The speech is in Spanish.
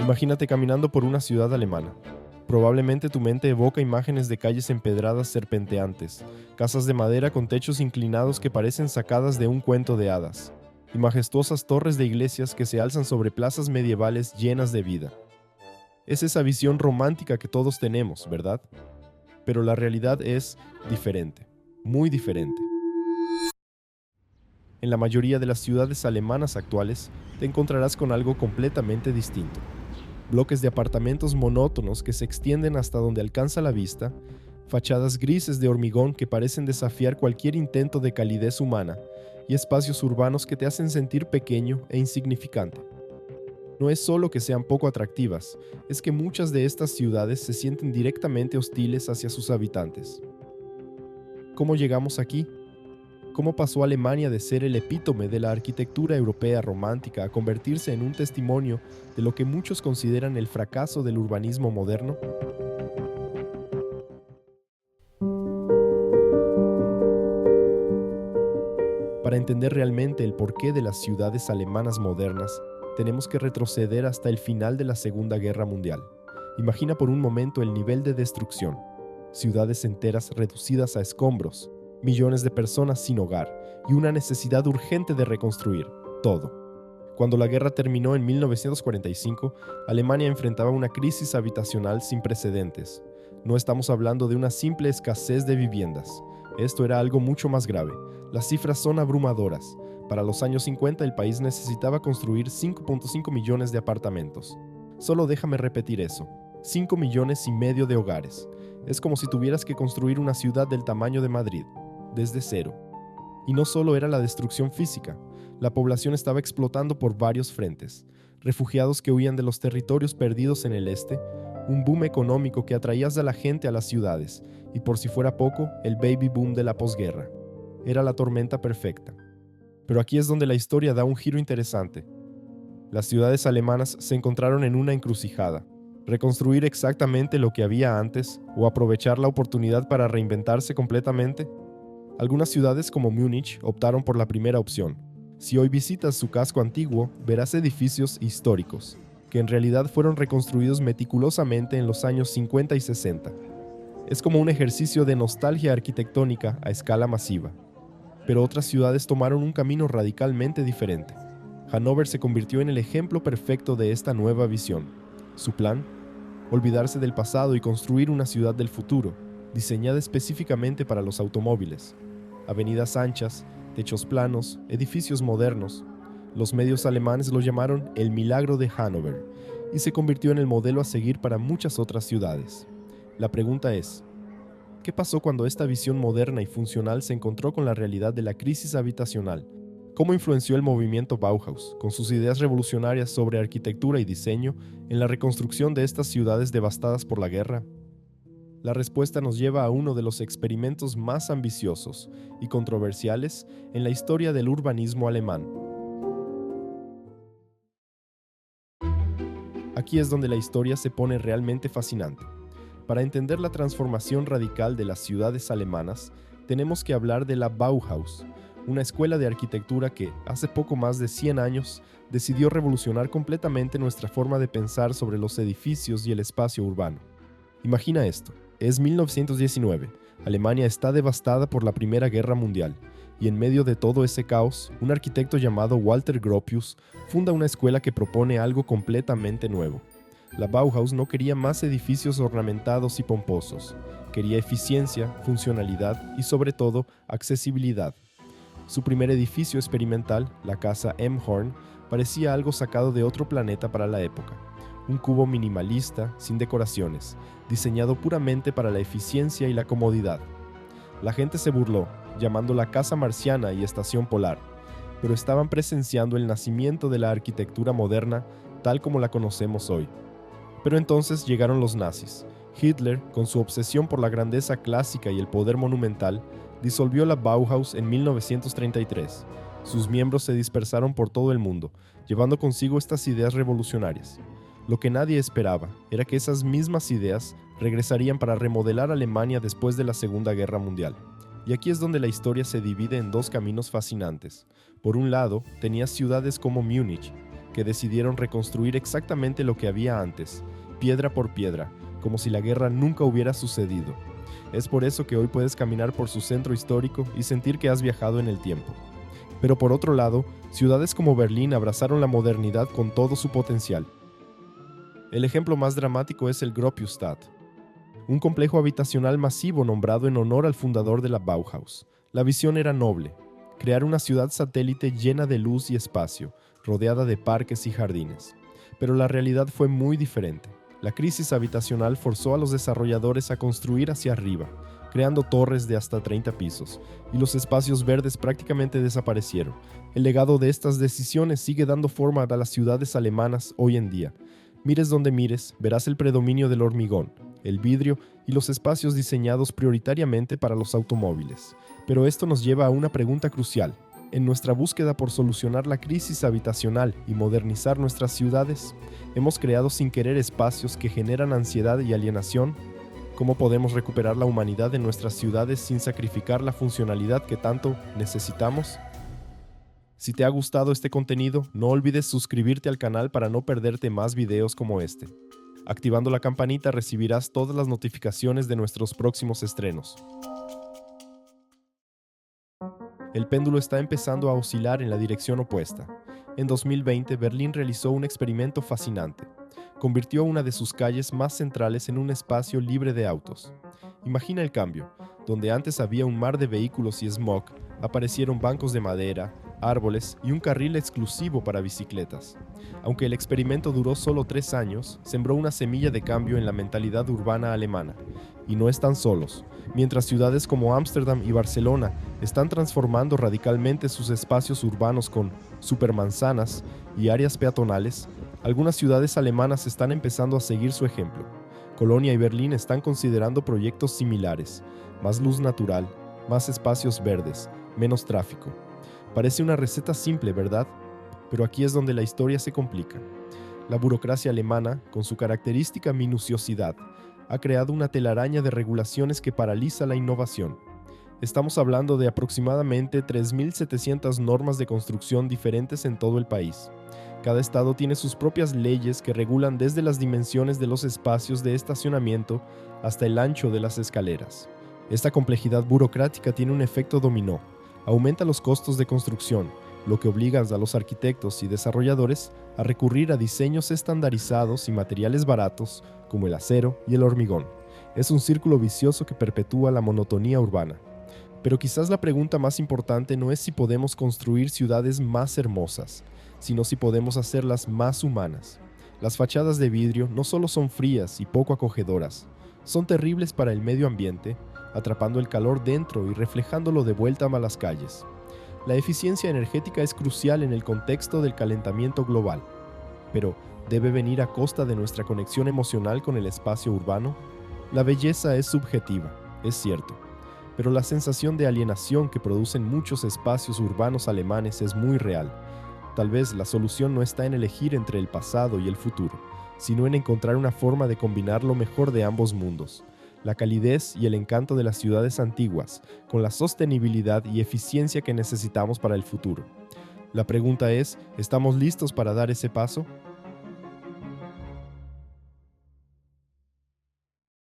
Imagínate caminando por una ciudad alemana. Probablemente tu mente evoca imágenes de calles empedradas serpenteantes, casas de madera con techos inclinados que parecen sacadas de un cuento de hadas, y majestuosas torres de iglesias que se alzan sobre plazas medievales llenas de vida. Es esa visión romántica que todos tenemos, ¿verdad? Pero la realidad es diferente, muy diferente. En la mayoría de las ciudades alemanas actuales, te encontrarás con algo completamente distinto. Bloques de apartamentos monótonos que se extienden hasta donde alcanza la vista, fachadas grises de hormigón que parecen desafiar cualquier intento de calidez humana, y espacios urbanos que te hacen sentir pequeño e insignificante. No es solo que sean poco atractivas, es que muchas de estas ciudades se sienten directamente hostiles hacia sus habitantes. ¿Cómo llegamos aquí? ¿Cómo pasó Alemania de ser el epítome de la arquitectura europea romántica a convertirse en un testimonio de lo que muchos consideran el fracaso del urbanismo moderno? Para entender realmente el porqué de las ciudades alemanas modernas, tenemos que retroceder hasta el final de la Segunda Guerra Mundial. Imagina por un momento el nivel de destrucción. Ciudades enteras reducidas a escombros, millones de personas sin hogar y una necesidad urgente de reconstruir todo. Cuando la guerra terminó en 1945, Alemania enfrentaba una crisis habitacional sin precedentes. No estamos hablando de una simple escasez de viviendas. Esto era algo mucho más grave. Las cifras son abrumadoras. Para los años 50 el país necesitaba construir 5.5 millones de apartamentos. Solo déjame repetir eso. 5 millones y medio de hogares. Es como si tuvieras que construir una ciudad del tamaño de Madrid, desde cero. Y no solo era la destrucción física, la población estaba explotando por varios frentes. Refugiados que huían de los territorios perdidos en el este, un boom económico que atraía a la gente a las ciudades, y por si fuera poco, el baby boom de la posguerra. Era la tormenta perfecta. Pero aquí es donde la historia da un giro interesante. Las ciudades alemanas se encontraron en una encrucijada. ¿Reconstruir exactamente lo que había antes o aprovechar la oportunidad para reinventarse completamente? Algunas ciudades como Múnich optaron por la primera opción. Si hoy visitas su casco antiguo, verás edificios históricos, que en realidad fueron reconstruidos meticulosamente en los años 50 y 60. Es como un ejercicio de nostalgia arquitectónica a escala masiva. Pero otras ciudades tomaron un camino radicalmente diferente. Hannover se convirtió en el ejemplo perfecto de esta nueva visión. Su plan: olvidarse del pasado y construir una ciudad del futuro, diseñada específicamente para los automóviles. Avenidas anchas, techos planos, edificios modernos. Los medios alemanes lo llamaron el milagro de Hannover y se convirtió en el modelo a seguir para muchas otras ciudades. La pregunta es: ¿qué pasó cuando esta visión moderna y funcional se encontró con la realidad de la crisis habitacional? ¿Cómo influenció el movimiento Bauhaus, con sus ideas revolucionarias sobre arquitectura y diseño, en la reconstrucción de estas ciudades devastadas por la guerra? La respuesta nos lleva a uno de los experimentos más ambiciosos y controversiales en la historia del urbanismo alemán. Aquí es donde la historia se pone realmente fascinante. Para entender la transformación radical de las ciudades alemanas, tenemos que hablar de la Bauhaus, una escuela de arquitectura que, hace poco más de 100 años, decidió revolucionar completamente nuestra forma de pensar sobre los edificios y el espacio urbano. Imagina esto: es 1919, Alemania está devastada por la Primera Guerra Mundial, y en medio de todo ese caos, un arquitecto llamado Walter Gropius funda una escuela que propone algo completamente nuevo. La Bauhaus no quería más edificios ornamentados y pomposos, quería eficiencia, funcionalidad y sobre todo, accesibilidad. Su primer edificio experimental, la casa Emhorn, parecía algo sacado de otro planeta para la época. Un cubo minimalista, sin decoraciones, diseñado puramente para la eficiencia y la comodidad. La gente se burló, llamándola casa marciana y estación polar, pero estaban presenciando el nacimiento de la arquitectura moderna tal como la conocemos hoy. Pero entonces llegaron los nazis. Hitler, con su obsesión por la grandeza clásica y el poder monumental, disolvió la Bauhaus en 1933. Sus miembros se dispersaron por todo el mundo, llevando consigo estas ideas revolucionarias. Lo que nadie esperaba era que esas mismas ideas regresarían para remodelar Alemania después de la Segunda Guerra Mundial. Y aquí es donde la historia se divide en dos caminos fascinantes. Por un lado, tenías ciudades como Múnich, que que decidieron reconstruir exactamente lo que había antes, piedra por piedra, como si la guerra nunca hubiera sucedido. Es por eso que hoy puedes caminar por su centro histórico y sentir que has viajado en el tiempo. Pero por otro lado, ciudades como Berlín abrazaron la modernidad con todo su potencial. El ejemplo más dramático es el Gropiusstadt, un complejo habitacional masivo nombrado en honor al fundador de la Bauhaus. La visión era noble: crear una ciudad satélite llena de luz y espacio, rodeada de parques y jardines. Pero la realidad fue muy diferente. La crisis habitacional forzó a los desarrolladores a construir hacia arriba, creando torres de hasta 30 pisos, y los espacios verdes prácticamente desaparecieron. El legado de estas decisiones sigue dando forma a las ciudades alemanas hoy en día. Mires donde mires, verás el predominio del hormigón, el vidrio y los espacios diseñados prioritariamente para los automóviles. Pero esto nos lleva a una pregunta crucial. En nuestra búsqueda por solucionar la crisis habitacional y modernizar nuestras ciudades, ¿hemos creado sin querer espacios que generan ansiedad y alienación? ¿Cómo podemos recuperar la humanidad en nuestras ciudades sin sacrificar la funcionalidad que tanto necesitamos? Si te ha gustado este contenido, no olvides suscribirte al canal para no perderte más videos como este. Activando la campanita recibirás todas las notificaciones de nuestros próximos estrenos. El péndulo está empezando a oscilar en la dirección opuesta. En 2020, Berlín realizó un experimento fascinante. Convirtió una de sus calles más centrales en un espacio libre de autos. Imagina el cambio. Donde antes había un mar de vehículos y smog, aparecieron bancos de madera, árboles y un carril exclusivo para bicicletas. Aunque el experimento duró solo 3 años, sembró una semilla de cambio en la mentalidad urbana alemana. Y no están solos. Mientras ciudades como Ámsterdam y Barcelona están transformando radicalmente sus espacios urbanos con supermanzanas y áreas peatonales, algunas ciudades alemanas están empezando a seguir su ejemplo. Colonia y Berlín están considerando proyectos similares: más luz natural, más espacios verdes, menos tráfico. Parece una receta simple, ¿verdad? Pero aquí es donde la historia se complica. La burocracia alemana, con su característica minuciosidad, ha creado una telaraña de regulaciones que paraliza la innovación. Estamos hablando de aproximadamente 3.700 normas de construcción diferentes en todo el país. Cada estado tiene sus propias leyes que regulan desde las dimensiones de los espacios de estacionamiento hasta el ancho de las escaleras. Esta complejidad burocrática tiene un efecto dominó. Aumenta los costos de construcción, lo que obliga a los arquitectos y desarrolladores a recurrir a diseños estandarizados y materiales baratos como el acero y el hormigón. Es un círculo vicioso que perpetúa la monotonía urbana. Pero quizás la pregunta más importante no es si podemos construir ciudades más hermosas, sino si podemos hacerlas más humanas. Las fachadas de vidrio no solo son frías y poco acogedoras, son terribles para el medio ambiente, atrapando el calor dentro y reflejándolo de vuelta a las calles. La eficiencia energética es crucial en el contexto del calentamiento global, pero ¿debe venir a costa de nuestra conexión emocional con el espacio urbano? La belleza es subjetiva, es cierto, pero la sensación de alienación que producen muchos espacios urbanos alemanes es muy real. Tal vez la solución no está en elegir entre el pasado y el futuro, sino en encontrar una forma de combinar lo mejor de ambos mundos: la calidez y el encanto de las ciudades antiguas, con la sostenibilidad y eficiencia que necesitamos para el futuro. La pregunta es, ¿estamos listos para dar ese paso?